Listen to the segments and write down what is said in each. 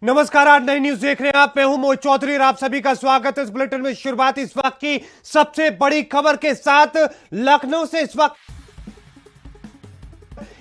नमस्कार, आज नई न्यूज देख रहे हैं आप। मैं हूं मोहित चौधरी और आप सभी का स्वागत है इस बुलेटिन में। शुरुआत इस वक्त की सबसे बड़ी खबर के साथ। लखनऊ से इस वक्त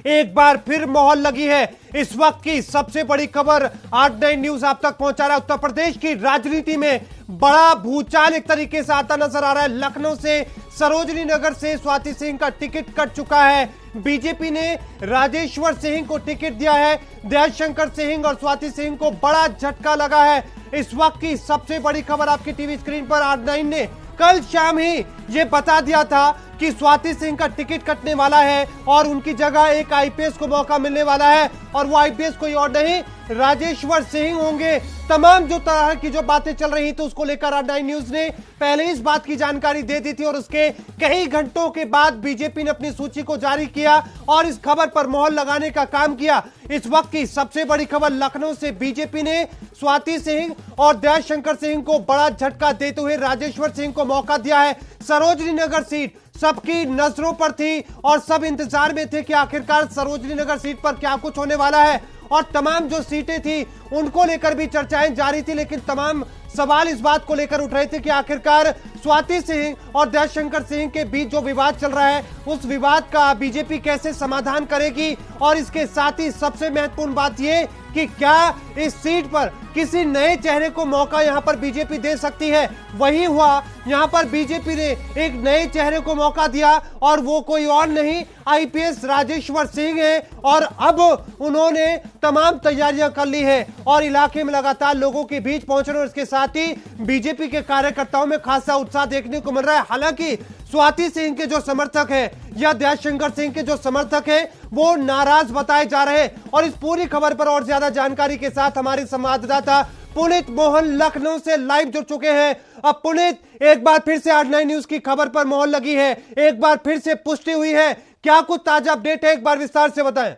एक बार फिर मोहर लगी है। इस वक्त की सबसे बड़ी खबर आज नई न्यूज आप तक पहुंचा रहा है। उत्तर प्रदेश की राजनीति में बड़ा भूचाल एक तरीके से आता नजर आ रहा है। लखनऊ से सरोजनी नगर से स्वाति सिंह का टिकट कट चुका है। बीजेपी ने राजेश्वर सिंह को टिकट दिया है। दयाशंकर सिंह और स्वाति सिंह को बड़ा झटका लगा है। इस वक्त की सबसे बड़ी खबर आपकी टीवी स्क्रीन पर। R9 ने कल शाम ही ये बता दिया था कि स्वाति सिंह का टिकट कटने वाला है और उनकी जगह एक आईपीएस को मौका मिलने वाला है और वो आईपीएस कोई और नहीं राजेश्वर सिंह होंगे। तमाम जो तरह की जो बातें चल रही थी उसको लेकर R9 न्यूज ने पहले इस बात की जानकारी दे दी थी और उसके कई घंटों के बाद बीजेपी ने अपनी सूची को जारी किया और इस खबर पर मोहर लगाने का काम किया। इस वक्त की सबसे बड़ी खबर लखनऊ से बीजेपी ने स्वाति सिंह और दयाशंकर सिंह को बड़ा झटका देते हुए राजेश्वर सिंह को मौका दिया है। सरोजनी नगर सीट सबकी नजरों पर थी और सब इंतजार में थे कि आखिरकार सरोजनी नगर सीट पर क्या कुछ होने वाला है और तमाम जो सीटें थी उनको लेकर भी चर्चाएं जारी थी। लेकिन तमाम सवाल इस बात को लेकर उठ रहे थे कि आखिरकार स्वाति सिंह और दयाशंकर सिंह के बीच जो विवाद चल रहा है उस विवाद का बीजेपी कैसे समाधान करेगी। और इसके साथ ही सबसे महत्वपूर्ण बात यह कि क्या इस सीट पर किसी नए चेहरे को मौका यहां पर बीजेपी दे सकती है। वही हुआ, यहां पर बीजेपी ने एक नए चेहरे को मौका दिया और वो कोई और नहीं आईपीएस राजेश्वर सिंह है। और अब उन्होंने तमाम तैयारियां कर ली है और इलाके में लगातार लोगों के बीच पहुंच रहे हैं। इसके साथ ही बीजेपी के कार्यकर्ताओं में खासा उत्साह देखने को मिल रहा है। हालांकि स्वाति सिंह के जो समर्थक है या दयाशंकर सिंह के जो समर्थक है वो नाराज बताए जा रहे हैं। और इस पूरी खबर पर और ज्यादा जानकारी के साथ हमारे संवाददाता पुनीत मोहन लखनऊ से लाइव जुड़ चुके हैं। अब पुनीत, एक बार फिर से R9 न्यूज की खबर पर मोहर लगी है, एक बार फिर से पुष्टि हुई है, क्या कुछ ताजा अपडेट है, एक बार विस्तार से बताएं।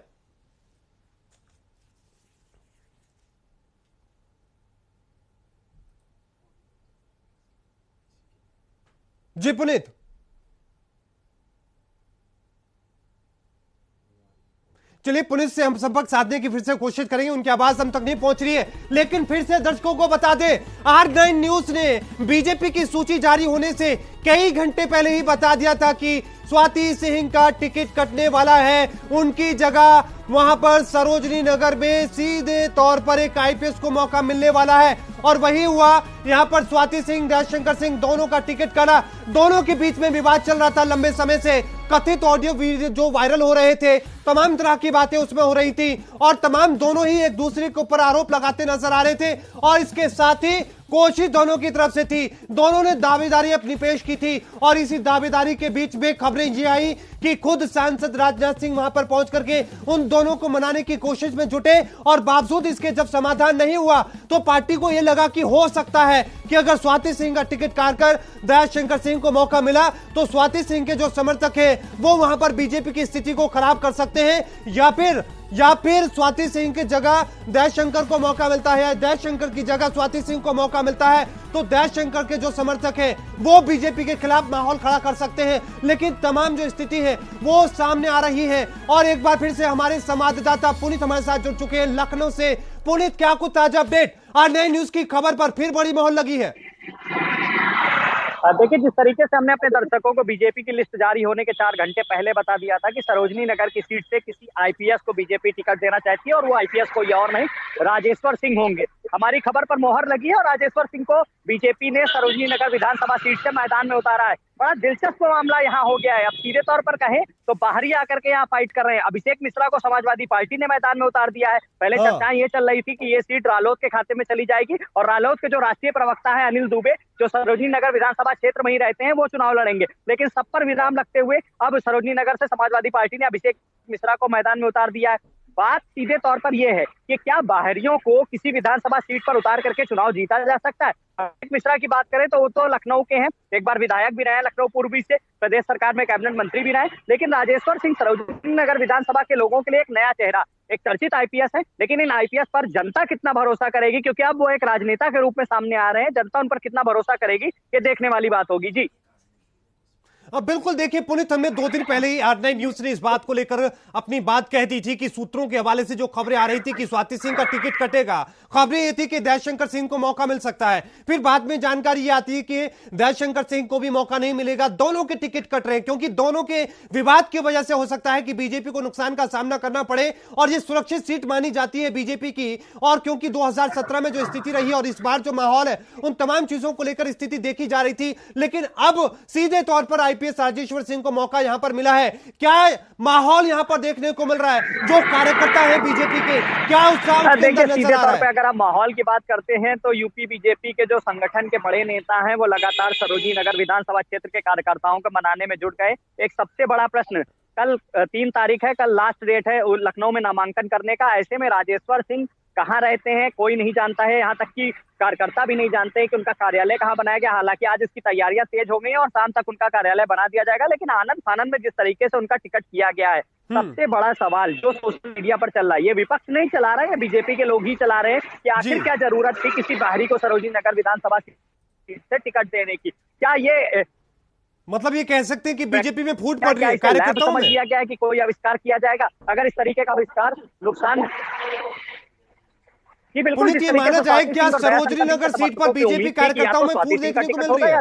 जी पुनीत। चलिए पुलिस से हम संपर्क साधने की फिर से कोशिश करेंगे, उनकी आवाज हम तक नहीं पहुंच रही है। लेकिन फिर से दर्शकों को बता दें, R9 न्यूज ने बीजेपी की सूची जारी होने से कई घंटे पहले ही बता दिया था कि स्वाति सिंह का टिकट कटने वाला है। उनकी जगह वहां पर सरोजनी नगर में सीधे तौर पर एक आईपीएस को मौका मिलने वाला है और वही हुआ। यहां पर स्वाति सिंह दयाशंकर सिंह दोनों का टिकट कटा। दोनों के बीच में विवाद चल रहा था लंबे समय से। कथित ऑडियो वीडियो जो वायरल हो रहे थे, तमाम तरह की बातें उसमें हो रही थी और तमाम दोनों ही एक दूसरे के ऊपर आरोप लगाते नजर आ रहे थे। और इसके साथ ही कोशिश दोनों की तरफ से थी, दोनों ने दावेदारी अपनी पेश की थी और इसी दावेदारी के बीच में खबरें ये आई कि खुद सांसद राजनाथ सिंह वहां पर पहुंच करके उन दोनों को मनाने की कोशिश में जुटे। और बावजूद इसके जब समाधान नहीं हुआ तो पार्टी को यह लगा कि हो सकता है कि अगर स्वाति सिंह का टिकट काटकर दयाशंकर सिंह को मौका मिला तो स्वाति सिंह के जो समर्थक है वो वहां पर बीजेपी की स्थिति को खराब कर सकते हैं या फिर स्वाति सिंह की जगह दयाशंकर को मौका मिलता है, दयाशंकर की जगह स्वाति सिंह को मौका मिलता है तो दयाशंकर के जो समर्थक हैं वो बीजेपी के खिलाफ माहौल खड़ा कर सकते हैं। लेकिन तमाम जो स्थिति है वो सामने आ रही है। और एक बार फिर से हमारे संवाददाता पुनीत हमारे साथ जुड़ चुके हैं लखनऊ से। पुनीत, क्या कुछ ताजा अपडेट? R9 न्यूज की खबर पर फिर बड़ी मोहर लगी है। देखिए, जिस तरीके से हमने अपने दर्शकों को बीजेपी की लिस्ट जारी होने के 4 घंटे पहले बता दिया था कि सरोजनी नगर की सीट से किसी आईपीएस को बीजेपी टिकट देना चाहती है और वो आईपीएस कोई और नहीं राजेश्वर सिंह होंगे। हमारी खबर पर मोहर लगी है और राजेश्वर सिंह को बीजेपी ने सरोजनी नगर विधानसभा सीट से मैदान में उतारा है। बड़ा दिलचस्प मामला यहाँ हो गया है। अब सीधे तौर पर कहें तो बाहरी आकर के यहाँ फाइट कर रहे हैं। अभिषेक मिश्रा को समाजवादी पार्टी ने मैदान में उतार दिया है। पहले चर्चाएं ये चल रही थी कि ये सीट रालोद के खाते में चली जाएगी और रालोद के जो राष्ट्रीय प्रवक्ता है अनिल दुबे, जो सरोजनी नगर विधानसभा क्षेत्र में ही रहते हैं, वो चुनाव लड़ेंगे। लेकिन सब पर विराम लगते हुए अब सरोजनी नगर से समाजवादी पार्टी ने अभिषेक मिश्रा को मैदान में उतार दिया है। बात सीधे तौर पर यह है कि क्या बाहरियों को किसी विधानसभा सीट पर उतार करके चुनाव जीता जा सकता है। अभिषेक मिश्रा की बात करें तो वो तो लखनऊ के हैं, एक बार विधायक भी रहे लखनऊ पूर्वी से, प्रदेश सरकार में कैबिनेट मंत्री भी रहे। लेकिन राजेश्वर सिंह सरोजनी नगर विधानसभा के लोगों के लिए एक नया चेहरा, एक चर्चित आईपीएस है। लेकिन इन आईपीएस पर जनता कितना भरोसा करेगी, क्योंकि अब वो एक राजनेता के रूप में सामने आ रहे हैं, जनता उन पर कितना भरोसा करेगी ये देखने वाली बात होगी। जी अब बिल्कुल देखिए पुनीत, हमने 2 दिन पहले ही R9 न्यूज ने इस बात को लेकर अपनी बात कह दी थी कि सूत्रों के हवाले से जो खबरें आ रही थी कि स्वाति सिंह का टिकट कटेगा, खबरें ये थी कि दयाशंकर सिंह को मौका मिल सकता है। फिर बाद में जानकारी ये आती है कि दयाशंकर सिंह को भी मौका नहीं मिलेगा, दोनों के टिकट कट रहे हैं क्योंकि दोनों के विवाद की वजह से हो सकता है कि बीजेपी को नुकसान का सामना करना पड़े और ये सुरक्षित सीट मानी जाती है बीजेपी की। और क्योंकि 2017 में जो स्थिति रही और इस बार जो माहौल है, उन तमाम चीजों को लेकर स्थिति देखी जा रही थी, लेकिन अब सीधे तौर पर आईपीएस राजेश्वर सिंह को मौका यहां पर मिला है। क्या माहौल यहां पर देखने को मिल रहा है? जो कार्यकर्ता है बीजेपी के, क्या उत्साह देखिए सीधे तौर पे अगर आप माहौल की बात करते हैं तो यूपी बीजेपी के जो संगठन के बड़े नेता हैं वो लगातार सरोजनी नगर विधानसभा क्षेत्र के कार्यकर्ताओं को मनाने में जुट गए। एक सबसे बड़ा प्रश्न, कल 3 तारीख है, कल लास्ट डेट है लखनऊ में नामांकन करने का। ऐसे में राजेश्वर सिंह कहाँ रहते हैं कोई नहीं जानता है, यहाँ तक कि कार्यकर्ता भी नहीं जानते हैं कि उनका कार्यालय कहाँ बनाया गया। हालांकि आज इसकी तैयारियां तेज हो गई हैं और शाम तक उनका कार्यालय बना दिया जाएगा। लेकिन आनंद फानंद में जिस तरीके से उनका टिकट किया गया है, सबसे बड़ा सवाल जो सोशल मीडिया पर चल रहा है, ये विपक्ष नहीं चला रहा है, ये बीजेपी के लोग ही चला रहे हैं कि आखिर क्या जरूरत थी किसी बाहरी को सरोजनी नगर विधानसभा सीट से टिकट देने की। क्या ये मतलब ये कह सकते हैं कि बीजेपी में फूट पड़ रही है कार्यकर्ताओं में? समझ लिया गया है कि कोई आविष्कार किया जाएगा। अगर इस तरीके का आविष्कार नुकसान पुनीत, ये माना जाए क्या सरोजनी नगर सीट पर बीजेपी कार्यकर्ताओं में फूट देखने को मिल रही है?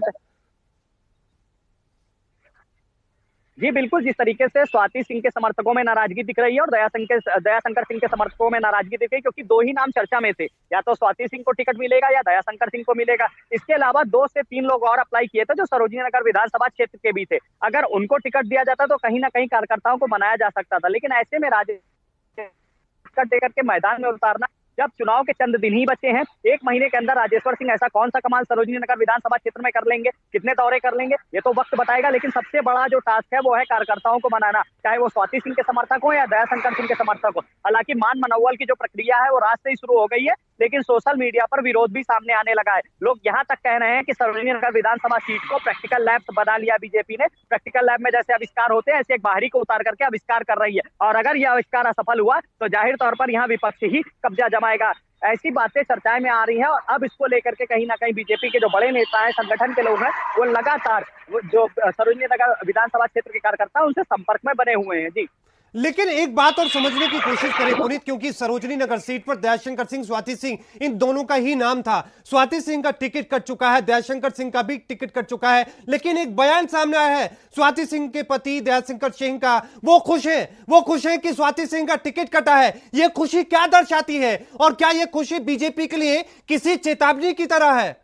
जी बिल्कुल, जिस तरीके से स्वाति सिंह के समर्थकों में नाराजगी दिख रही है और दयाशंकर सिंह के समर्थकों में नाराजगी दिख रही है, क्योंकि 2 ही नाम चर्चा में थे, या तो स्वाति सिंह को टिकट मिलेगा या दयाशंकर सिंह को मिलेगा। इसके अलावा 2 से 3 लोग और अप्लाई किए थे जो सरोजनी नगर विधानसभा क्षेत्र के भी थे। अगर उनको टिकट दिया जाता तो कहीं ना कहीं कार्यकर्ताओं को मनाया जा सकता था। लेकिन ऐसे में टिकट देकर के मैदान में उतारना, जब चुनाव के चंद दिन ही बचे हैं, 1 महीने के अंदर राजेश्वर सिंह ऐसा कौन सा कमाल सरोजनी नगर विधानसभा क्षेत्र में कर लेंगे, कितने दौरे कर लेंगे, ये तो वक्त बताएगा। लेकिन सबसे बड़ा जो टास्क है वो है कार्यकर्ताओं को मनाना, चाहे वो स्वाति सिंह के समर्थक हो या दयाशंकर सिंह के समर्थक हो। हालांकि मान मनोवल की जो प्रक्रिया है वो रात से ही शुरू हो गई है, लेकिन सोशल मीडिया पर विरोध भी सामने आने लगा है। लोग यहाँ तक कह रहे हैं कि सरोजनी नगर विधानसभा सीट को प्रैक्टिकल लैब बना लिया बीजेपी ने। प्रैक्टिकल लैब में जैसे आविष्कार होते हैं, ऐसे एक बाहरी को उतार करके आविष्कार कर रही है, और अगर यह आविष्कार असफल हुआ तो जाहिर तौर पर यहाँ विपक्ष ही कब्जा जमाएगा। ऐसी बातें चर्चाएं में आ रही हैं और अब इसको लेकर के कहीं ना कहीं बीजेपी के जो बड़े नेता हैं, संगठन के लोग हैं, वो लगातार जो सरोजनी नगर विधानसभा क्षेत्र के कार्यकर्ता उनसे संपर्क में बने हुए हैं। जी, लेकिन एक बात और समझने की कोशिश करें पुनीत, क्योंकि सरोजनी नगर सीट पर दयाशंकर सिंह, स्वाति सिंह, इन दोनों का ही नाम था। स्वाति सिंह का टिकट कट चुका है, दयाशंकर सिंह का भी टिकट कट चुका है, लेकिन एक बयान सामने आया है स्वाति सिंह के पति दयाशंकर सिंह का। वो खुश हैं कि स्वाति सिंह का टिकट कटा है। ये खुशी क्या दर्शाती है और क्या ये खुशी बीजेपी के लिए किसी चेतावनी की तरह है?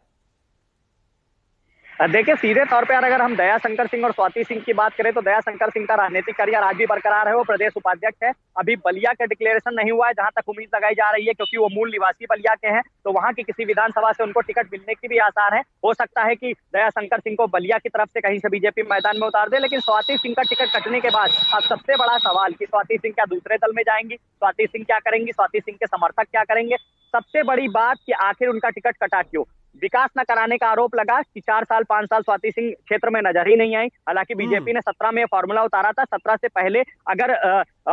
देखिए सीधे तौर पे अगर हम दयाशंकर सिंह और स्वाति सिंह की बात करें तो दयाशंकर सिंह का राजनीतिक करियर आज भी बरकरार है, वो प्रदेश उपाध्यक्ष है। अभी बलिया का डिक्लेरेशन नहीं हुआ है, जहां तक उम्मीद लगाई जा रही है, क्योंकि वो मूल निवासी बलिया के हैं, तो वहां की किसी विधानसभा से उनको टिकट मिलने की भी आसार है। हो सकता है कि दयाशंकर सिंह को बलिया की तरफ से कहीं से बीजेपी मैदान में उतार दे। लेकिन स्वाति सिंह का टिकट कटने के बाद अब सबसे बड़ा सवाल कि स्वाति सिंह क्या दूसरे दल में जाएंगी, स्वाति सिंह क्या करेंगी, स्वाति सिंह के समर्थक क्या करेंगे। सबसे बड़ी बात कि आखिर उनका टिकट कटा क्यों। विकास न कराने का आरोप लगा कि 4 साल 5 साल स्वाति सिंह क्षेत्र में नजर ही नहीं आई। हालांकि बीजेपी ने 17 में फॉर्मूला उतारा था, 17 से पहले अगर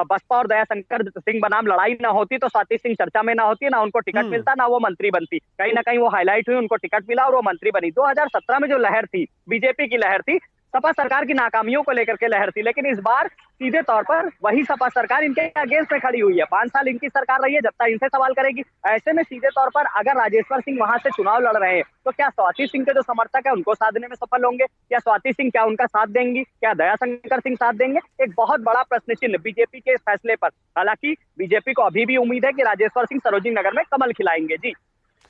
बसपा और दयाशंकर सिंह बनाम लड़ाई ना होती तो स्वाति सिंह चर्चा में ना होती, ना उनको टिकट मिलता, ना वो मंत्री बनती। कहीं ना कहीं वो हाईलाइट हुई, उनको टिकट मिला और वो मंत्री बनी। 2017 में जो लहर थी, बीजेपी की लहर थी, सपा सरकार की नाकामियों को लेकर के लहर थी। लेकिन इस बार सीधे तौर पर वही सपा सरकार इनके अगेंस्ट में खड़ी हुई है। 5 साल इनकी सरकार रही है, जनता इनसे सवाल करेगी। ऐसे में सीधे तौर पर अगर राजेश्वर सिंह वहां से चुनाव लड़ रहे हैं तो क्या स्वाति सिंह के जो समर्थक है उनको साधने में सफल होंगे? क्या स्वाति सिंह क्या उनका साथ देंगी? क्या दयाशंकर सिंह साथ देंगे? एक बहुत बड़ा प्रश्न चिन्ह बीजेपी के इस फैसले पर। हालांकि बीजेपी को अभी भी उम्मीद है कि राजेश्वर सिंह सरोजनी नगर में कमल खिलाएंगे। जी,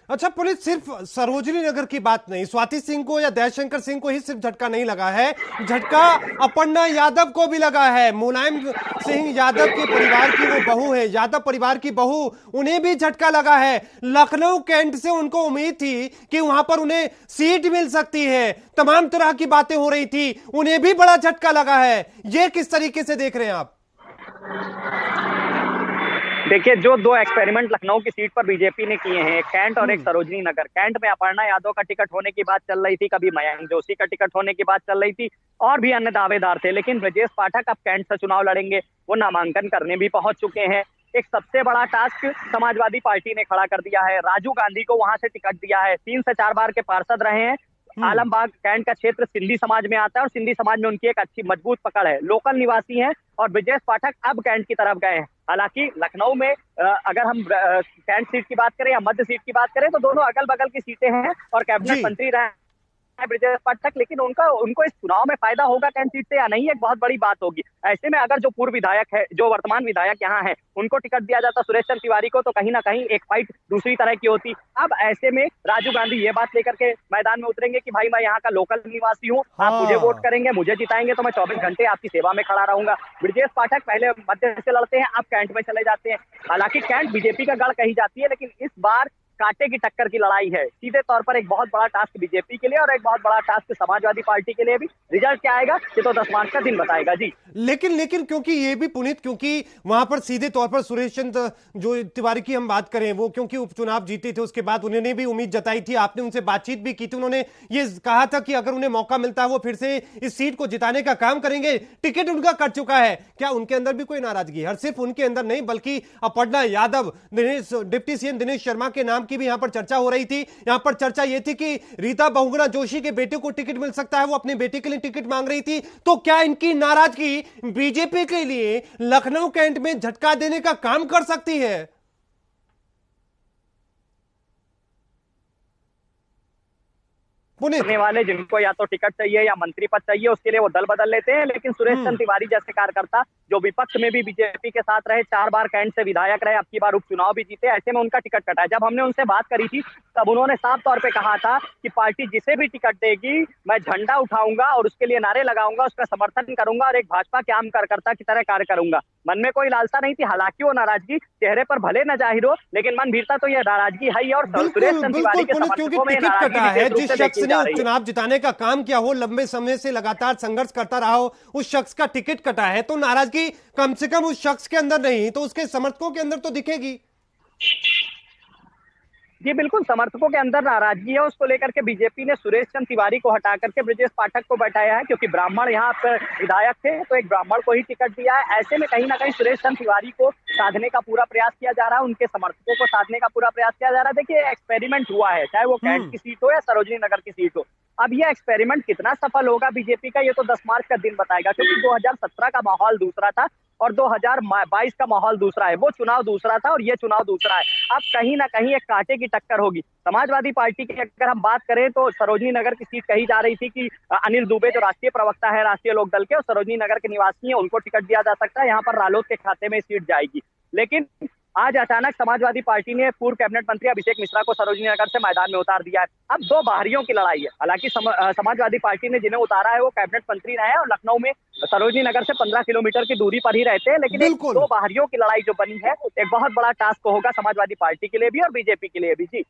अच्छा पुनीत, सिर्फ सरोजनी नगर की बात नहीं, स्वाति सिंह को या दयाशंकर सिंह को ही सिर्फ झटका नहीं लगा है, झटका अपर्णा यादव को भी लगा है। मुलायम सिंह यादव के परिवार की वो बहू है, यादव परिवार की बहू, उन्हें भी झटका लगा है। लखनऊ कैंट से उनको उम्मीद थी कि वहां पर उन्हें सीट मिल सकती है, तमाम तरह की बातें हो रही थी, उन्हें भी बड़ा झटका लगा है। ये किस तरीके से देख रहे हैं आप? देखिए, जो 2 एक्सपेरिमेंट लखनऊ की सीट पर बीजेपी ने किए हैं, एक कैंट और एक सरोजनी नगर। कैंट में अपर्णा यादव का टिकट होने की बात चल रही थी, कभी मयंक जोशी का टिकट होने की बात चल रही थी, और भी अन्य दावेदार थे। लेकिन ब्रजेश पाठक अब कैंट से चुनाव लड़ेंगे, वो नामांकन करने भी पहुंच चुके हैं। एक सबसे बड़ा टास्क समाजवादी पार्टी ने खड़ा कर दिया है, राजू गांधी को वहां से टिकट दिया है। 3 से 4 बार के पार्षद रहे हैं, आलमबाग कैंट का क्षेत्र सिंधी समाज में आता है और सिंधी समाज में उनकी एक अच्छी मजबूत पकड़ है, लोकल निवासी हैं और ब्रजेश पाठक अब कैंट की तरफ गए हैं। हालांकि लखनऊ में अगर हम कैंट सीट की बात करें या मध्य सीट की बात करें तो दोनों अगल बगल की सीटें हैं और कैबिनेट मंत्री रहे ब्रजेश पाठक, लेकिन उनको इस चुनाव में फायदा होगा कैंट सीट से या नहीं, एक बहुत बड़ी बात होगी। ऐसे में अगर जो पूर्व विधायक है, जो वर्तमान विधायक यहाँ है, उनको टिकट दिया जाता सुरेश चंद्र तिवारी को, तो कहीं ना कहीं एक फाइट दूसरी तरह की होती। अब ऐसे में राजीव गांधी ये बात लेकर के मैदान में उतरेंगे कि भाई मैं यहाँ का लोकल निवासी हूँ, आप मुझे वोट करेंगे, मुझे जिताएंगे तो मैं 24 घंटे आपकी सेवा में खड़ा रहूंगा। ब्रजेश पाठक पहले मध्य से लड़ते हैं, अब कैंट में चले जाते हैं। हालांकि कैंट बीजेपी का गढ़ कही जाती है, लेकिन इस बार कांटे की टक्कर की लड़ाई है। सीधे तौर पर एक बहुत बड़ा टास्क बीजेपी के लिए और एक बहुत बड़ा टास्क समाजवादी पार्टी के लिए भी। रिजल्ट क्या आएगा ये तो 10 मार्च का दिन बताएगा जी। लेकिन क्योंकि ये भी पुनीत, क्योंकि वहां पर सीधे तौर पर सुरेश चंद्र जो तिवारी की हम बात करें, वो क्योंकि उपचुनाव जीते थे, उसके बाद उन्होंने भी उम्मीद जताई थी, आपने उनसे बातचीत भी की थी, उन्होंने ये कहा था कि अगर उन्हें मौका मिलता है वो फिर से इस सीट को जिताने का काम करेंगे। टिकट उनका कट चुका है, क्या उनके अंदर भी कोई नाराजगी है? सिर्फ उनके अंदर नहीं बल्कि अपर्णा यादव, डिप्टी सीएम दिनेश शर्मा के नाम की भी यहां पर चर्चा हो रही थी। यहां पर चर्चा यह थी कि रीता बहुगुणा जोशी के बेटे को टिकट मिल सकता है, वो अपने बेटे के लिए टिकट मांग रही थी। तो क्या इनकी नाराजगी बीजेपी के लिए लखनऊ कैंट में झटका देने का काम कर सकती है? करने वाले जिनको या तो टिकट चाहिए या मंत्री पद चाहिए, उसके लिए वो दल बदल लेते हैं। लेकिन सुरेश चंद्र तिवारी जैसे कार्यकर्ता जो विपक्ष में भी बीजेपी के साथ रहे, 4 बार कैंट से विधायक रहे, अब की बार उपचुनाव भी जीते, ऐसे में उनका टिकट कटा है। जब हमने उनसे बात करी थी तब उन्होंने साफ तौर पे कहा था कि पार्टी जिसे भी टिकट देगी मैं झंडा उठाऊंगा और उसके लिए नारे लगाऊंगा, उसका समर्थन करूंगा और एक भाजपा के आम कार्यकर्ता की तरह कार्य करूंगा। मन में कोई लालसा नहीं थी। हालांकि वो नाराजगी चेहरे पर भले न जाहिर हो, लेकिन मन भीरता तो ये नाराजगी है ही। और सुरेश चंद्र तिवारी के समर्थकों में नाराजगी जिस शख्स ने उपचुनाव जिताने का काम किया हो, लंबे समय से लगातार संघर्ष करता रहा हो, उस शख्स का टिकट कटा है, तो नाराजगी कम से कम उस शख्स के अंदर नहीं तो उसके समर्थकों के अंदर तो दिखेगी। जी बिल्कुल, समर्थकों के अंदर नाराजगी है। उसको लेकर के बीजेपी ने सुरेश चंद्र तिवारी को हटा करके ब्रजेश पाठक को बैठाया है, क्योंकि ब्राह्मण यहाँ पर विधायक थे तो एक ब्राह्मण को ही टिकट दिया है। ऐसे में कहीं ना कहीं सुरेश चंद्र तिवारी को साधने का पूरा प्रयास किया जा रहा है, उनके समर्थकों को साधने का पूरा प्रयास किया जा रहा है। देखिए एक्सपेरिमेंट हुआ है, चाहे वो कैंट की सीट हो या सरोजनी नगर की सीट हो। अब ये एक्सपेरिमेंट कितना सफल होगा बीजेपी का, ये तो 10 मार्च का दिन बताएगा, क्योंकि 2017 का माहौल दूसरा था और 2022 का माहौल दूसरा है। वो चुनाव दूसरा था और ये चुनाव दूसरा है। अब कहीं ना कहीं एक कांटे की टक्कर होगी। समाजवादी पार्टी की अगर हम बात करें तो सरोजनी नगर की सीट कही जा रही थी कि अनिल दुबे जो राष्ट्रीय प्रवक्ता है राष्ट्रीय लोक दल के और सरोजनी नगर के निवासी हैं, उनको टिकट दिया जा सकता है। यहाँ पर रालोद के खाते में सीट जाएगी। लेकिन आज अचानक समाजवादी पार्टी ने पूर्व कैबिनेट मंत्री अभिषेक मिश्रा को सरोजनी नगर से मैदान में उतार दिया है। अब 2 बाहरियों की लड़ाई है। हालांकि समाजवादी पार्टी ने जिन्हें उतारा है वो कैबिनेट मंत्री रहे हैं और लखनऊ में सरोजनी नगर से 15 किलोमीटर की दूरी पर ही रहते हैं। लेकिन 2 बाहरियों की लड़ाई जो बनी है एक बहुत बड़ा टास्क होगा समाजवादी पार्टी के लिए भी और बीजेपी के लिए भी जी।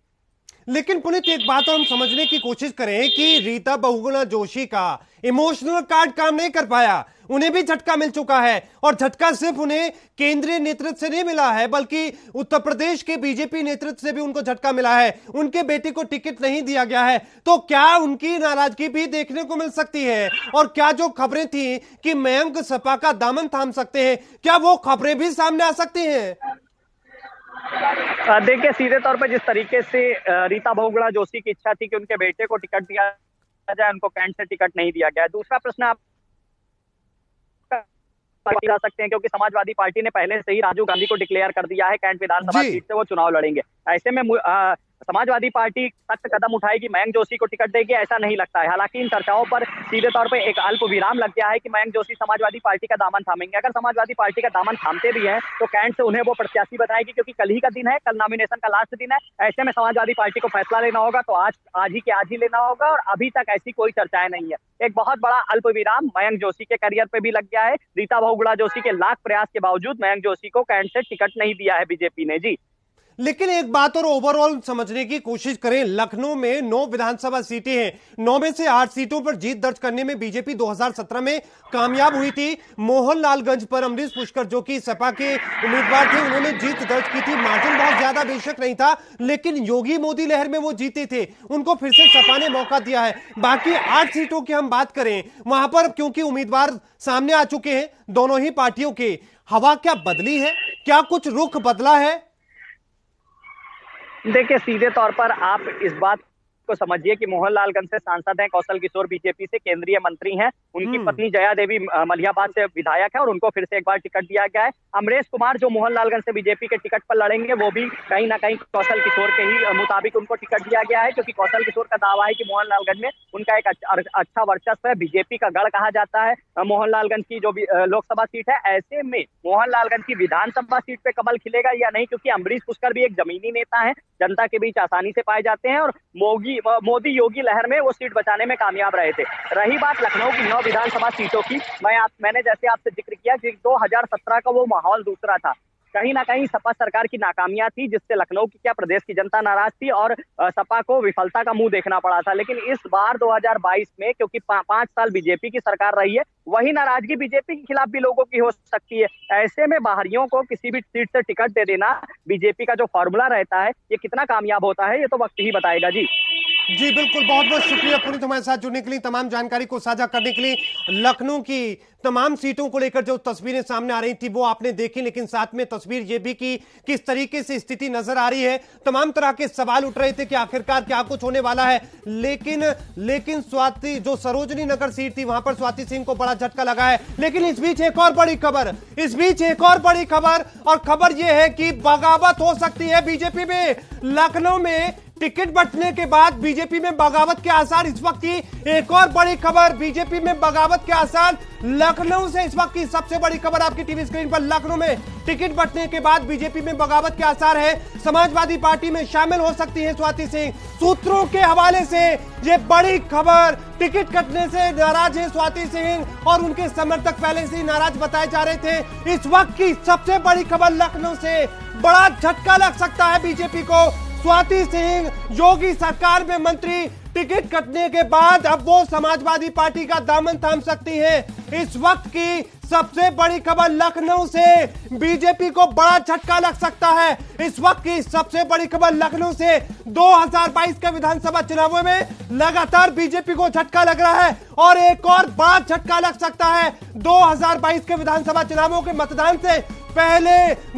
लेकिन पुनीत, एक बात हम समझने की कोशिश करें कि रीता बहुगुणा जोशी का इमोशनल कार्ड काम नहीं कर पाया, उन्हें भी झटका मिल चुका है और झटका सिर्फ उन्हें केंद्रीय नेतृत्व से नहीं मिला है बल्कि उत्तर प्रदेश के बीजेपी नेतृत्व से भी उनको झटका मिला है। उनके बेटे को टिकट नहीं दिया गया है, तो क्या उनकी नाराजगी भी देखने को मिल सकती है? और क्या जो खबरें थी कि मयंक सपा का दामन थाम सकते हैं, क्या वो खबरें भी सामने आ सकती हैं? देखिए सीधे तौर पर जिस तरीके से रीता बहुगुणा जोशी की इच्छा थी कि उनके बेटे को टिकट दिया जाए, उनको कैंट से टिकट नहीं दिया गया। दूसरा प्रश्न आप जा सकते हैं, क्योंकि समाजवादी पार्टी ने पहले से ही राजीव गांधी को डिक्लेयर कर दिया है कैंट विधानसभा सीट से वो चुनाव लड़ेंगे। ऐसे में समाजवादी पार्टी सख्त कदम उठाएगी, मयंक जोशी को टिकट देगी ऐसा नहीं लगता है। हालांकि इन चर्चाओं पर सीधे तौर पर एक अल्प विराम लग गया है कि मयंक जोशी समाजवादी पार्टी का दामन थामेंगे। अगर समाजवादी पार्टी का दामन थामते भी हैं तो कैंट से उन्हें वो प्रत्याशी बताएगी, क्योंकि कल ही का दिन है, कल नॉमिनेशन का लास्ट दिन है। ऐसे में समाजवादी पार्टी को फैसला लेना होगा तो आज ही लेना होगा और अभी तक ऐसी कोई चर्चाएं नहीं है। एक बहुत बड़ा अल्प विराम मयंक जोशी के करियर पे भी लग गया है। रीता बहुगुणा जोशी के लाख प्रयास के बावजूद मयंक जोशी को कैंट से टिकट नहीं दिया है बीजेपी ने जी। लेकिन एक बात और ओवरऑल समझने की कोशिश करें, लखनऊ में 9 विधानसभा सीटें हैं, 9 में से 8 सीटों पर जीत दर्ज करने में बीजेपी 2017 में कामयाब हुई थी। मोहनलालगंज पर अमरीश पुष्कर जो कि सपा के उम्मीदवार थे, उन्होंने जीत दर्ज की थी। मार्जिन बहुत ज्यादा बेशक नहीं था, लेकिन योगी मोदी लहर में वो जीते थे, उनको फिर से सपा ने मौका दिया है। बाकी 8 सीटों की हम बात करें, वहां पर क्योंकि उम्मीदवार सामने आ चुके हैं दोनों ही पार्टियों के, हवा क्या बदली है? क्या कुछ रुख बदला है? देखिए सीधे तौर पर आप इस बात को समझिए कि मोहनलालगंज से सांसद हैं कौशल किशोर, बीजेपी से केंद्रीय मंत्री हैं, उनकी पत्नी जया देवी मलिहाबाद से विधायक है और उनको फिर से एक बार टिकट दिया गया है। अमरेश कुमार जो मोहनलालगंज से बीजेपी के टिकट पर लड़ेंगे, वो भी कहीं ना कहीं कौशल किशोर के ही मुताबिक उनको टिकट दिया गया है, क्योंकि कौशल किशोर का दावा है कि मोहनलालगंज में उनका एक अच्छा वर्चस्व है, बीजेपी का गढ़ कहा जाता है मोहनलालगंज की जो लोकसभा सीट है। ऐसे में मोहनलालगंज की विधानसभा सीट पे कमल खिलेगा या नहीं, क्योंकि अमरीश पुष्कर भी एक जमीनी नेता है, जनता के बीच आसानी से पाए जाते हैं और मोदी योगी लहर में वो सीट बचाने में कामयाब रहे थे। रही बात लखनऊ की 9 विधानसभा सीटों की, मैंने जैसे आपसे जिक्र किया कि 2017 का वो माहौल दूसरा था, कहीं ना कहीं सपा सरकार की नाकामियां थी, जिससे लखनऊ की क्या प्रदेश की जनता नाराज थी और सपा को विफलता का मुंह देखना पड़ा था। लेकिन इस बार 2022 में क्योंकि 5 साल बीजेपी की सरकार रही है, वही नाराजगी बीजेपी के खिलाफ भी लोगों की हो सकती है। ऐसे में बाहरियों को किसी भी सीट से टिकट दे देना बीजेपी का जो फॉर्मूला रहता है, ये कितना कामयाब होता है, ये तो वक्त ही बताएगा। जी बिल्कुल, बहुत बहुत शुक्रिया पुनीत हमारे साथ जुड़ने के लिए, तमाम जानकारी को साझा करने के लिए। लखनऊ की तमाम सीटों को लेकर जो तस्वीरें सामने आ रही थी वो आपने देखी, लेकिन साथ में तस्वीर ये भी कि किस तरीके से स्थिति नजर आ रही है। तमाम तरह के सवाल उठ रहे थे कि आखिरकार क्या कुछ होने वाला है, लेकिन स्वाति जो सरोजनी नगर सीट थी वहां पर स्वाति सिंह को बड़ा झटका लगा है। लेकिन इस बीच एक और बड़ी खबर, और खबर यह है कि बगावत हो सकती है बीजेपी में। लखनऊ में टिकट बंटने के बाद बीजेपी में बगावत के आसार, इस वक्त की एक और बड़ी खबर, बीजेपी में बगावत के आसार। लखनऊ से इस वक्त की सबसे बड़ी खबर आपकी टीवी स्क्रीन पर, लखनऊ में टिकट बंटने के बाद बीजेपी में बगावत के आसार है। समाजवादी पार्टी में शामिल हो सकती है स्वाति सिंह। सूत्रों के हवाले से ये बड़ी खबर, टिकट कटने से नाराज है स्वाति सिंह और उनके समर्थक पहले से ही नाराज बताए जा रहे थे। इस वक्त की सबसे बड़ी खबर, लखनऊ से बड़ा झटका लग सकता है बीजेपी को। स्वाति सिंह योगी सरकार में मंत्री, टिकट कटने के बाद अब वो समाजवादी पार्टी का दामन थाम सकती है। इस वक्त की सबसे बड़ी खबर, लखनऊ से बीजेपी को बड़ा झटका लग सकता है। इस वक्त की सबसे बड़ी खबर, लखनऊ से 2022 के विधानसभा चुनावों में लगातार बीजेपी को झटका लग रहा है और एक और बड़ा झटका लग सकता है। 2022 के विधानसभा चुनावों के मतदान से पहले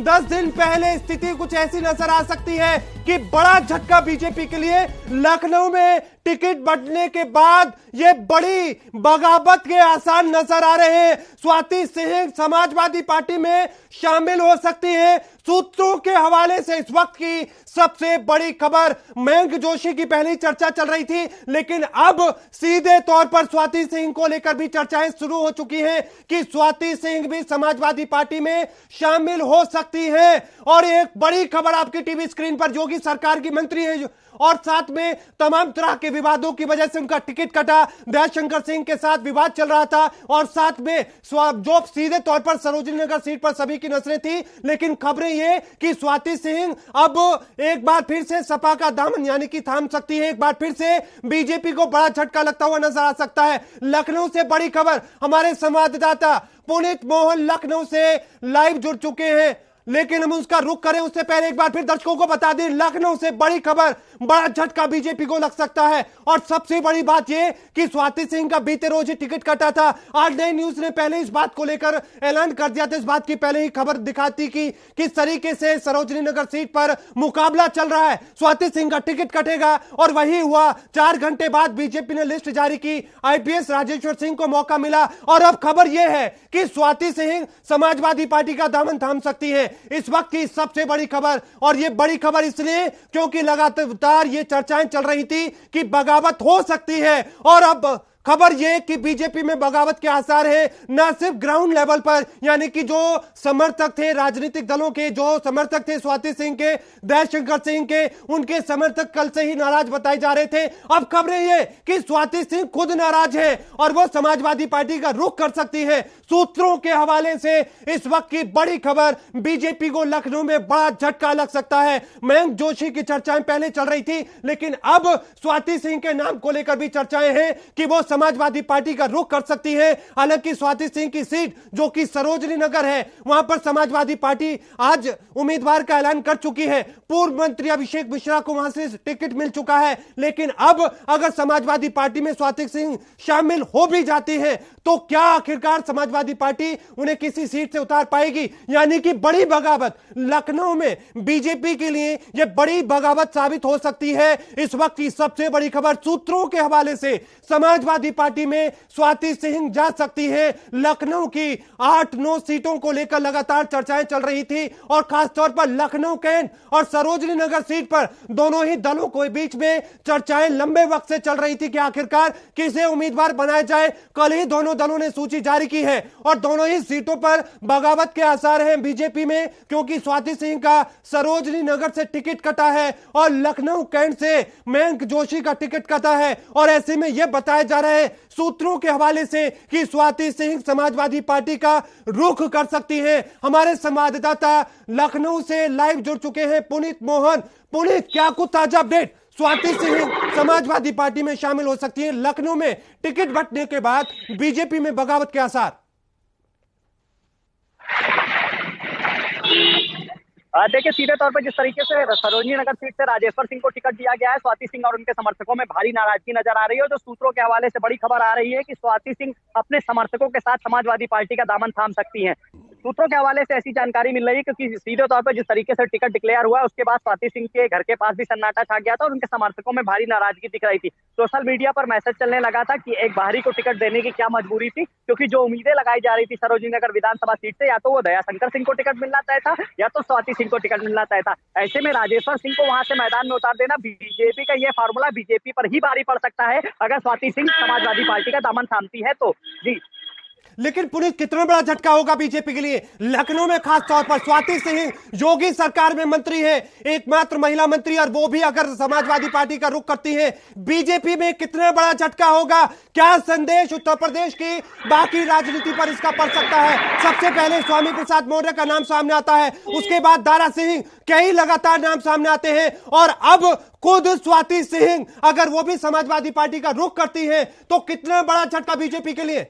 10 दिन पहले स्थिति कुछ ऐसी नजर आ सकती है कि बड़ा झटका बीजेपी के लिए। लखनऊ में टिकट बंटने के बाद ये बड़ी बगावत के आसार नजर आ रहे हैं। स्वाति सिंह समाजवादी पार्टी में शामिल हो सकती है। सूत्रों के हवाले से इस वक्त की सबसे बड़ी खबर, मयंक जोशी की पहले ही चर्चा चल रही थी, लेकिन अब सीधे तौर पर स्वाति सिंह को लेकर भी चर्चाएं शुरू हो चुकी हैं कि स्वाति सिंह भी समाजवादी पार्टी में शामिल हो सकती है। और एक बड़ी खबर आपकी टीवी स्क्रीन पर, योगी सरकार की मंत्री है और साथ में तमाम तरह के विवादों की वजह से उनका टिकट कटा, दयाशंकर सिंह के साथ विवाद चल रहा था और साथ में जो सीधे तौर पर सरोजनी नगर सीट पर सभी की नजरें थी, लेकिन खबरें ये कि स्वाति सिंह अब एक बार फिर से सपा का दामन यानी कि थाम सकती है। एक बार फिर से बीजेपी को बड़ा झटका लगता हुआ नजर आ सकता है। लखनऊ से बड़ी खबर, हमारे संवाददाता पुनीत मोहन लखनऊ से लाइव जुड़ चुके हैं, लेकिन हम उसका रुख करें उससे पहले एक बार फिर दर्शकों को बता दें, लखनऊ से बड़ी खबर, बड़ा झटका बीजेपी को लग सकता है। और सबसे बड़ी बात यह कि स्वाति सिंह का बीते रोज ही टिकट कटा था। आज नई न्यूज ने पहले इस बात को लेकर ऐलान कर दिया था, इस बात की पहले ही खबर दिखाती कि किस तरीके से सरोजनी नगर सीट पर मुकाबला चल रहा है, स्वाति सिंह का टिकट कटेगा। और वही हुआ, 4 घंटे बाद बीजेपी ने लिस्ट जारी की, आईपीएस राजेश्वर सिंह को मौका मिला और अब खबर यह है कि स्वाति सिंह समाजवादी पार्टी का दामन थाम सकती है। इस वक्त की सबसे बड़ी खबर, और यह बड़ी खबर इसलिए क्योंकि लगातार ये चर्चाएं चल रही थी कि बगावत हो सकती है और अब खबर यह कि बीजेपी में बगावत के आसार है, न सिर्फ ग्राउंड लेवल पर, यानी कि जो समर्थक थे राजनीतिक दलों के, जो समर्थक थे स्वाति सिंह के, दयाशंकर सिंह के, उनके समर्थक कल से ही नाराज बताए जा रहे थे। अब खबरें ये कि स्वाति सिंह खुद नाराज है और वो समाजवादी पार्टी का रुख कर सकती है। सूत्रों के हवाले से इस वक्त की बड़ी खबर, बीजेपी को लखनऊ में बड़ा झटका लग सकता है। मयंक जोशी की चर्चाएं पहले चल रही थी, लेकिन अब स्वाति सिंह के नाम को लेकर भी चर्चाएं हैं कि वो समाजवादी पार्टी का रुख कर सकती है। हालांकि स्वाति सिंह की सीट जो कि सरोजनी नगर है, वहां पर समाजवादी पार्टी आज उम्मीदवार का ऐलान कर चुकी है। पूर्व मंत्री अभिषेक मिश्रा को वहां से टिकट मिल चुका है, लेकिन अब अगर समाजवादी पार्टी में स्वाति सिंह शामिल हो भी जाती है तो क्या आखिरकार समाजवादी समाजवादी पार्टी उन्हें किसी सीट से उतार पाएगी। यानी कि बड़ी बगावत लखनऊ में बीजेपी के लिए यह बड़ी बगावत साबित हो सकती है। इस वक्त की सबसे बड़ी खबर सूत्रों के हवाले से समाजवादी पार्टी में स्वाति सिंह जा सकती है। लखनऊ की 8-9 सीटों को लेकर लगातार चर्चाएं चल रही थी और खासतौर पर लखनऊ कैंट और सरोजनी नगर सीट पर दोनों ही दलों के बीच में चर्चाएं लंबे वक्त से चल रही थी कि आखिरकार किसे उम्मीदवार बनाया जाए। कल ही दोनों दलों ने सूची जारी की है और दोनों ही सीटों पर बगावत के आसार हैं बीजेपी में, क्योंकि स्वाति सिंह का सरोजनी नगर से टिकट कटा है और लखनऊ कैंट से मयंक जोशी का टिकट कटा है। और ऐसे में यह बताया जा रहा है सूत्रों के हवाले से कि स्वाति सिंह समाजवादी पार्टी का रुख कर सकती है। हमारे संवाददाता लखनऊ से लाइव जुड़ चुके हैं पुनीत मोहन। पुनीत, क्या कुछ ताजा अपडेट? स्वाति सिंह समाजवादी पार्टी में शामिल हो सकती है, लखनऊ में टिकट बंटने के बाद बीजेपी में बगावत के आसार। देखिए, सीधे तौर पर जिस तरीके से सरोजनी नगर सीट से राजेश्वर सिंह को टिकट दिया गया है, स्वाति सिंह और उनके समर्थकों में भारी नाराजगी नजर आ रही है। जो सूत्रों के हवाले से बड़ी खबर आ रही है कि स्वाति सिंह अपने समर्थकों के साथ समाजवादी पार्टी का दामन थाम सकती हैं। सूत्रों के हवाले से ऐसी जानकारी मिल रही है क्योंकि सीधे तौर पर जिस तरीके से टिकट डिक्लेयर हुआ उसके बाद स्वाति सिंह के घर के पास भी सन्नाटा छा गया था और उनके समर्थकों में भारी नाराजगी दिख रही थी। सोशल मीडिया पर मैसेज चलने लगा था कि एक बाहरी को टिकट देने की क्या मजबूरी थी, क्योंकि जो उम्मीदें लगाई जा रही थी सरोजनी नगर विधानसभा सीट से, या तो वो दया शंकर सिंह को टिकट मिलना तय था या तो स्वाति सिंह को टिकट मिलना तय था। ऐसे में राजेश्वर सिंह को वहां से मैदान में उतार देना बीजेपी का ये फार्मूला बीजेपी पर ही भारी पड़ सकता है अगर स्वाति सिंह समाजवादी पार्टी का दामन थामती है तो। जी, लेकिन पुलिस कितना बड़ा झटका होगा बीजेपी के लिए? लखनऊ में खास तौर पर स्वाति सिंह योगी सरकार में मंत्री है, एकमात्र महिला मंत्री, और वो भी अगर समाजवादी पार्टी का रुख करती है, बीजेपी में कितना बड़ा झटका होगा? क्या संदेश उत्तर प्रदेश की बाकी राजनीति पर इसका पड़ सकता है? सबसे पहले स्वामी प्रसाद मौर्य का नाम सामने आता है, उसके बाद दारा सिंह, कई लगातार नाम सामने आते हैं और अब खुद स्वाति सिंह अगर वो भी समाजवादी पार्टी का रुख करती है तो कितना बड़ा झटका बीजेपी के लिए?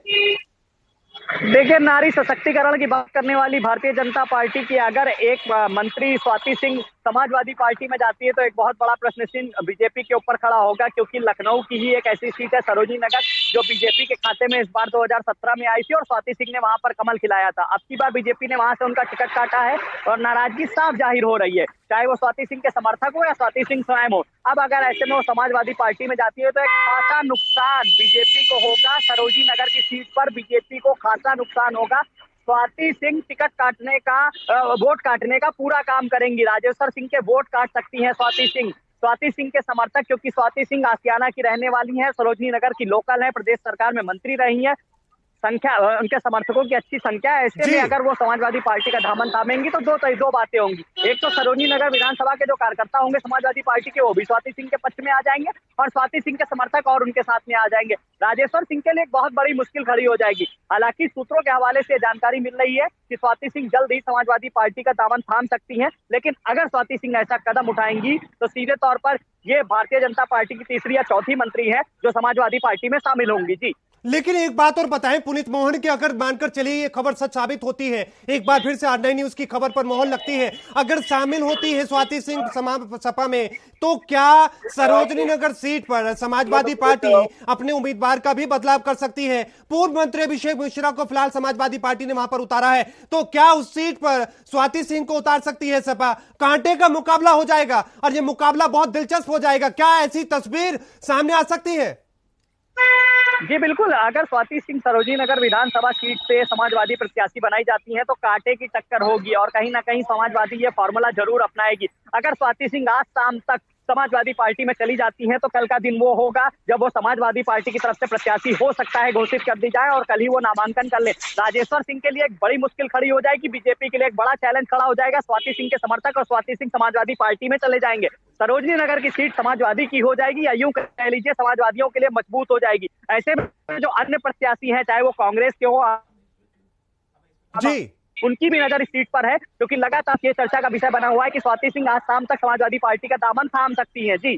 देखिए, नारी सशक्तिकरण की बात करने वाली भारतीय जनता पार्टी की अगर एक मंत्री स्वाति सिंह समाजवादी पार्टी में जाती है तो एक बहुत बड़ा प्रश्न चिन्ह बीजेपी के ऊपर खड़ा होगा, क्योंकि लखनऊ की ही एक ऐसी सीट है सरोजनी नगर जो बीजेपी के खाते में इस बार 2017 में आई थी और स्वाति सिंह ने वहां पर कमल खिलाया था। अब की बार बीजेपी ने वहां से उनका टिकट काटा है और नाराजगी साफ जाहिर हो रही है, चाहे वो स्वाति सिंह के समर्थक हो या स्वाति सिंह स्वयं हो। अब अगर ऐसे में वो समाजवादी पार्टी में जाती है तो एक खासा नुकसान बीजेपी को होगा। सरोजनी नगर की सीट पर बीजेपी को खासा नुकसान होगा। स्वाति सिंह टिकट काटने का वोट काटने का पूरा काम करेंगी, राजेश्वर सिंह के वोट काट सकती हैं स्वाति सिंह। स्वाति सिंह के समर्थक, क्योंकि स्वाति सिंह आसियाना की रहने वाली हैं, सरोजनी नगर की लोकल है, प्रदेश सरकार में मंत्री रही है, संख्या उनके समर्थकों की अच्छी संख्या है। ऐसे में अगर वो समाजवादी पार्टी का दामन थामेंगी तो दो बातें होंगी। एक तो सरोजनी नगर विधानसभा के जो कार्यकर्ता होंगे समाजवादी पार्टी के, वो भी स्वाति सिंह के पक्ष में आ जाएंगे और स्वाति सिंह के समर्थक और उनके साथ में आ जाएंगे। राजेश्वर सिंह के लिए एक बहुत बड़ी मुश्किल खड़ी हो जाएगी। हालांकि सूत्रों के हवाले से जानकारी मिल रही है कि स्वाति सिंह जल्द ही समाजवादी पार्टी का दामन थाम सकती है, लेकिन अगर स्वाति सिंह ऐसा कदम उठाएंगी तो सीधे तौर पर ये भारतीय जनता पार्टी की तीसरी या चौथी मंत्री है जो समाजवादी पार्टी में शामिल होंगी। जी, लेकिन एक बात और बताएं पुनीत मोहन की, अगर मानकर चलिए ये खबर सच साबित होती है, एक बार फिर से R9 न्यूज की खबर पर मोहर लगती है, अगर शामिल होती है स्वाति सिंह सपा में, तो क्या सरोजनी नगर सीट पर समाजवादी पार्टी अपने उम्मीदवार का भी बदलाव कर सकती है? पूर्व मंत्री अभिषेक मिश्रा को फिलहाल समाजवादी पार्टी ने वहां पर उतारा है, तो क्या उस सीट पर स्वाति सिंह को उतार सकती है सपा? कांटे का मुकाबला हो जाएगा और ये मुकाबला बहुत दिलचस्प हो जाएगा। क्या ऐसी तस्वीर सामने आ सकती है? जी बिल्कुल, अगर स्वाति सिंह सरोजनी नगर विधानसभा सीट से समाजवादी प्रत्याशी बनाई जाती हैं तो कांटे की टक्कर होगी और कहीं ना कहीं समाजवादी ये फॉर्मूला जरूर अपनाएगी। अगर स्वाति सिंह आज शाम तक समाजवादी पार्टी में चली जाती हैं तो कल का दिन वो होगा जब वो समाजवादी पार्टी की तरफ से प्रत्याशी हो सकता है घोषित कर दी जाए और कल ही वो नामांकन कर ले। राजेश्वर सिंह के लिए एक बड़ी मुश्किल खड़ी हो जाएगी, बीजेपी के लिए एक बड़ा चैलेंज खड़ा हो जाएगा। स्वाति सिंह के समर्थक और स्वाति सिंह समाजवादी पार्टी में चले जाएंगे, सरोजनी नगर की सीट समाजवादी की हो जाएगी या यूं कह लीजिए समाजवादियों के लिए मजबूत हो जाएगी। ऐसे में जो अन्य प्रत्याशी हैं, चाहे वो कांग्रेस के हो जी, उनकी भी नजर इस सीट पर है, क्योंकि लगातार ये चर्चा का विषय बना हुआ है कि स्वाति सिंह आज शाम तक समाजवादी पार्टी का दामन थाम सकती है। जी,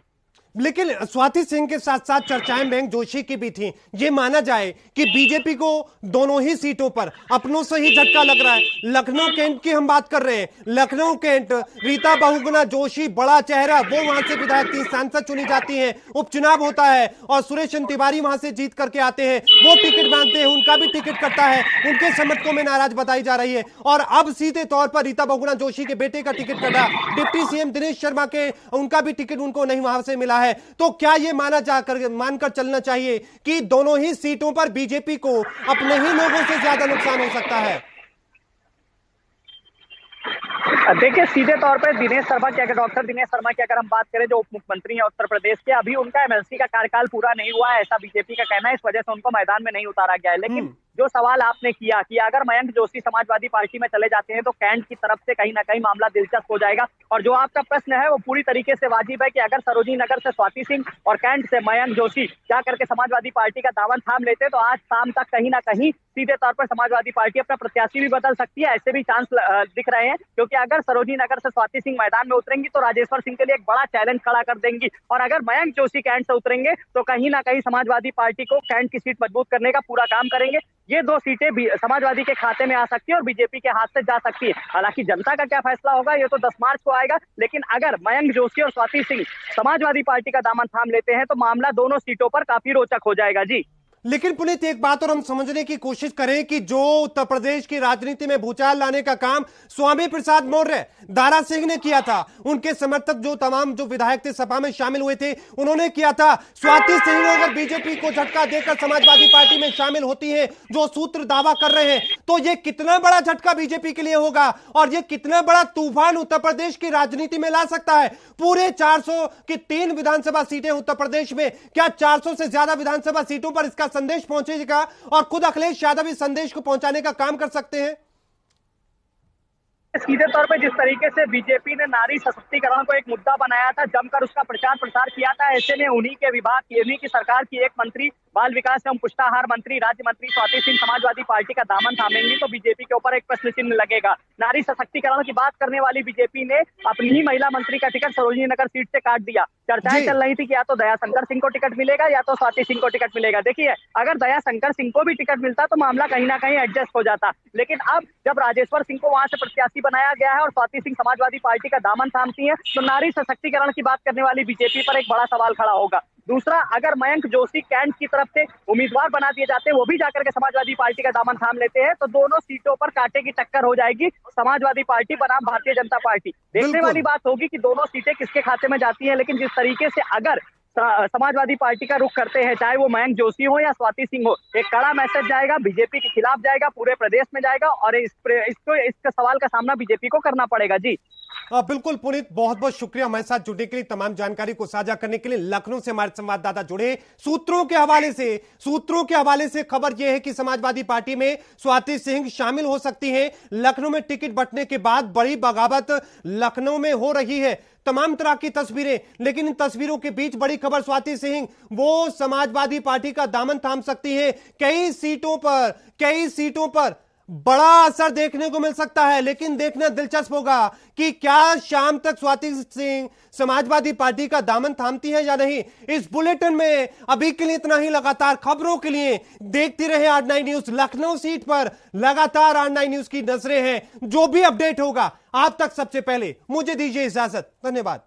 लेकिन स्वाति सिंह के साथ साथ चर्चाएं मयंक जोशी की भी थी। ये माना जाए कि बीजेपी को दोनों ही सीटों पर अपनों से ही झटका लग रहा है। लखनऊ कैंट की हम बात कर रहे हैं, लखनऊ कैंट रीता बहुगुणा जोशी बड़ा चेहरा, वो वहां से विधायक थी, सांसद चुनी जाती हैं, उपचुनाव होता है और सुरेश तिवारी वहां से जीत करके आते हैं, वो टिकट मांगते हैं, उनका भी टिकट कटता है, उनके समर्थकों में नाराज बताई जा रही है। और अब सीधे तौर पर रीता बहुगुणा जोशी के बेटे का टिकट कटा, डिप्टी सीएम दिनेश शर्मा के उनका भी टिकट उनको नहीं वहां से मिला है। तो क्या यह मानकर चलना चाहिए कि दोनों ही सीटों पर बीजेपी को अपने ही लोगों से ज्यादा नुकसान हो सकता है? देखिए, सीधे तौर पर दिनेश शर्मा की, अगर डॉक्टर दिनेश शर्मा की अगर हम बात करें, जो उप मुख्यमंत्री हैं उत्तर प्रदेश के, अभी उनका एमएलसी का कार्यकाल पूरा नहीं हुआ है, ऐसा बीजेपी का कहना है। इस वजह से उनको मैदान में नहीं उतारा गया है। लेकिन जो सवाल आपने किया कि अगर मयंक जोशी समाजवादी पार्टी में चले जाते हैं तो कैंट की तरफ से कहीं ना कहीं मामला दिलचस्प हो जाएगा। और जो आपका प्रश्न है वो पूरी तरीके से वाजिब है कि अगर सरोजिनी नगर से स्वाति सिंह और कैंट से मयंक जोशी क्या करके समाजवादी पार्टी का दामन थाम लेते तो आज शाम तक कहीं ना कहीं सीधे तौर पर समाजवादी पार्टी अपना प्रत्याशी भी बदल सकती है। ऐसे भी चांस दिख रहे हैं, क्योंकि अगर सरोजिनी नगर से स्वाति सिंह मैदान में उतरेंगी तो राजेश्वर सिंह के लिए एक बड़ा चैलेंज खड़ा कर देंगी, और अगर मयंक जोशी कैंट से उतरेंगे तो कहीं ना कहीं समाजवादी पार्टी को कैंट की सीट मजबूत करने का पूरा काम करेंगे। ये दो सीटें भी समाजवादी के खाते में आ सकती है और बीजेपी के हाथ से जा सकती है। हालांकि जनता का क्या फैसला होगा ये तो 10 मार्च को आएगा, लेकिन अगर मयंक जोशी और स्वाति सिंह समाजवादी पार्टी का दामन थाम लेते हैं तो मामला दोनों सीटों पर काफी रोचक हो जाएगा। जी, लेकिन पुनीत, एक बात और हम समझने की कोशिश करें कि जो उत्तर प्रदेश की राजनीति में भूचाल लाने का काम स्वामी प्रसाद मौर्य, दारा सिंह ने किया था, उनके समर्थक जो तमाम जो विधायक थे सपा में शामिल हुए थे उन्होंने किया था। स्वाति सिंह अगर बीजेपी को झटका देकर समाजवादी पार्टी में शामिल होती है, जो सूत्र दावा कर रहे हैं, तो यह कितना बड़ा झटका बीजेपी के लिए होगा और यह कितना बड़ा तूफान उत्तर प्रदेश की राजनीति में ला सकता है। पूरे 400 की 3 विधानसभा सीटें उत्तर प्रदेश में, क्या 400 से ज्यादा विधानसभा सीटों पर इसका संदेश पहुंचेगा और खुद अखिलेश यादव इस संदेश को पहुंचाने का काम कर सकते हैं? सीधे तौर पे जिस तरीके से बीजेपी ने नारी सशक्तिकरण को एक मुद्दा बनाया था, जमकर उसका प्रचार प्रसार किया था, ऐसे में उन्हीं के विभाग की, उन्हीं की सरकार की एक मंत्री, बाल विकास एवं पुष्टाहार मंत्री, राज्य मंत्री स्वाति सिंह समाजवादी पार्टी का दामन थामेंगी तो बीजेपी के ऊपर एक प्रश्न चिन्ह लगेगा। नारी सशक्तिकरण की बात करने वाली बीजेपी ने अपनी ही महिला मंत्री का टिकट सरोजिनी नगर सीट से काट दिया। चर्चाएं चल रही थी कि या तो दयाशंकर सिंह को टिकट मिलेगा या तो स्वाति सिंह को टिकट मिलेगा। देखिए, अगर दयाशंकर सिंह को भी टिकट मिलता तो मामला कहीं ना कहीं एडजस्ट हो जाता, लेकिन अब जब राजेश्वर सिंह को वहां से प्रत्याशी बनाया गया है और स्वाति सिंह समाजवादी पार्टी का दामन थामती है तो नारी सशक्तिकरण की बात करने वाली बीजेपी पर एक बड़ा सवाल खड़ा होगा। दूसरा, अगर मयंक जोशी कैंट की तरफ से उम्मीदवार बना दिए जाते हैं, वो भी जाकर के समाजवादी पार्टी का दामन थाम लेते हैं, तो दोनों सीटों पर कांटे की टक्कर हो जाएगी समाजवादी पार्टी बनाम भारतीय जनता पार्टी। देखने वाली बात होगी कि दोनों सीटें किसके खाते में जाती हैं, लेकिन जिस तरीके से अगर समाजवादी पार्टी का रुख करते हैं, चाहे वो मयंक जोशी हो या स्वाति सिंह हो, एक कड़ा मैसेज जाएगा, बीजेपी के खिलाफ जाएगा, पूरे प्रदेश में जाएगा और इसका सवाल का सामना बीजेपी को करना पड़ेगा। जी बिल्कुल पुनीत, बहुत बहुत शुक्रिया हमारे साथ जुड़ने के लिए, तमाम जानकारी को साझा करने के लिए। लखनऊ से हमारे संवाददाता जुड़े। सूत्रों के हवाले से खबर यह है कि समाजवादी पार्टी में स्वाति सिंह शामिल हो सकती हैं। लखनऊ में टिकट बंटने के बाद बड़ी बगावत लखनऊ में हो रही है, तमाम तरह की तस्वीरें, लेकिन इन तस्वीरों के बीच बड़ी खबर, स्वाति सिंह वो समाजवादी पार्टी का दामन थाम सकती है। कई सीटों पर बड़ा असर देखने को मिल सकता है, लेकिन देखना दिलचस्प होगा कि क्या शाम तक स्वाति सिंह समाजवादी पार्टी का दामन थामती है या नहीं। इस बुलेटिन में अभी के लिए इतना ही। लगातार खबरों के लिए देखते रहे R9 न्यूज। लखनऊ सीट पर लगातार R9 न्यूज की नजरें हैं, जो भी अपडेट होगा आप तक सबसे पहले। मुझे दीजिए इजाजत, धन्यवाद।